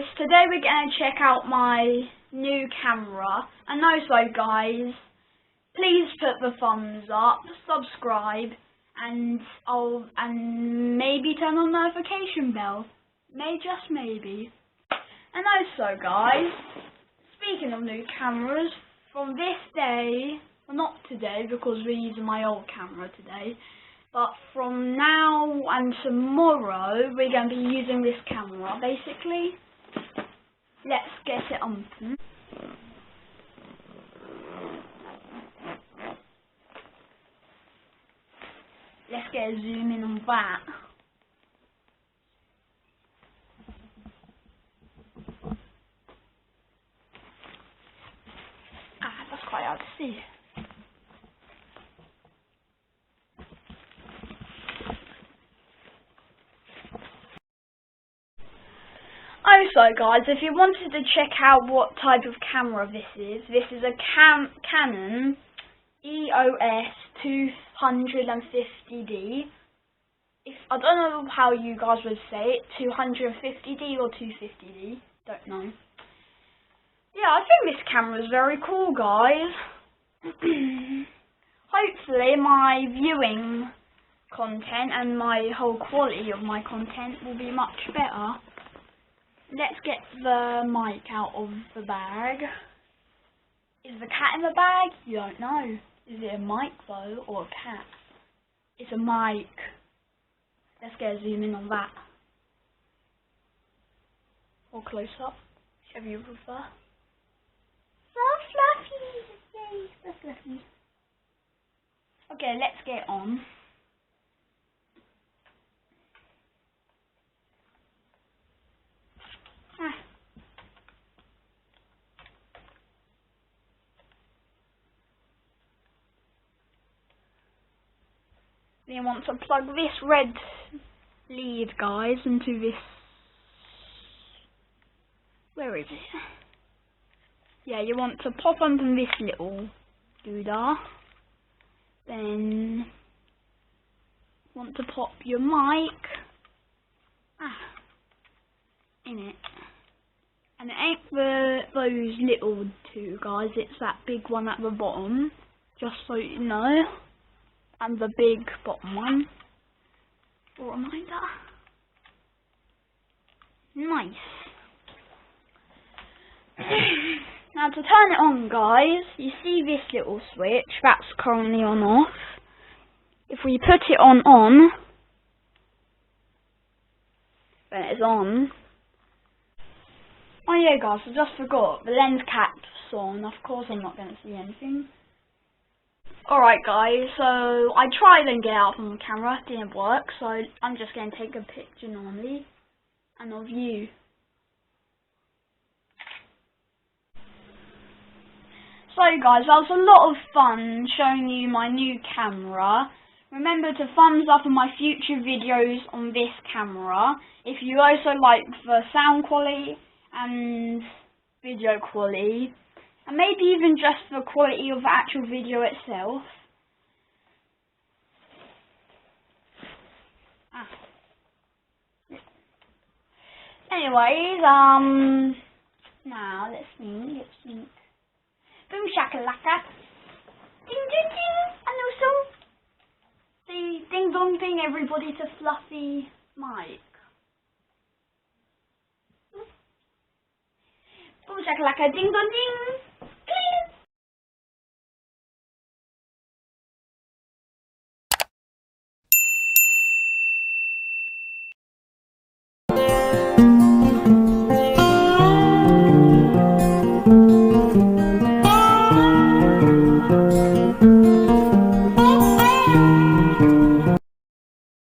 guys, today we're going to check out my new camera, and also guys, please put the thumbs up, subscribe, and maybe turn on notification bell, just maybe. And also guys, speaking of new cameras, from this day, well not today because we're using my old camera today, but from now and tomorrow, we're going to be using this camera, basically. Let's get it on. Let's get a zoom in on that. That's quite hard to see. Also guys, if you wanted to check out what type of camera this is a Canon EOS 250D. I don't know how you guys would say it, 250D or 250D, don't know. Yeah, I think this camera is very cool guys. Hopefully my viewing content and my whole quality of my content will be much better. Let's get the mic out of the bag. Is the cat in the bag? You don't know. Is it a mic though, or a cat? It's a mic. Let's get a zoom in on that. Or close up, whichever you prefer. So fluffy! Yay, so fluffy. Okay, let's get on. You want to plug this red lead, guys, into this. Where is it? Yeah, you want to pop onto this little doodah. Then want to pop your mic in it. And it ain't those little two guys, it's that big one at the bottom, just so you know. And the big bottom one, for a reminder. Nice. Now to turn it on guys, you see this little switch, that's currently on off. If we put it on, then it's on. Oh yeah guys, I just forgot, the lens cap's on, of course I'm not going to see anything. Alright guys, so I tried and get out from the camera, it didn't work, so I'm just going to take a picture normally, and of you. So guys, that was a lot of fun showing you my new camera. Remember to thumbs up on my future videos on this camera. If you also like the sound quality and video quality, and maybe even just the quality of the actual video itself. Anyways, now let's think. Boom shakalaka. Ding ding ding. And also, the ding dong ding everybody to Fluffy mic. Boom shakalaka ding dong ding.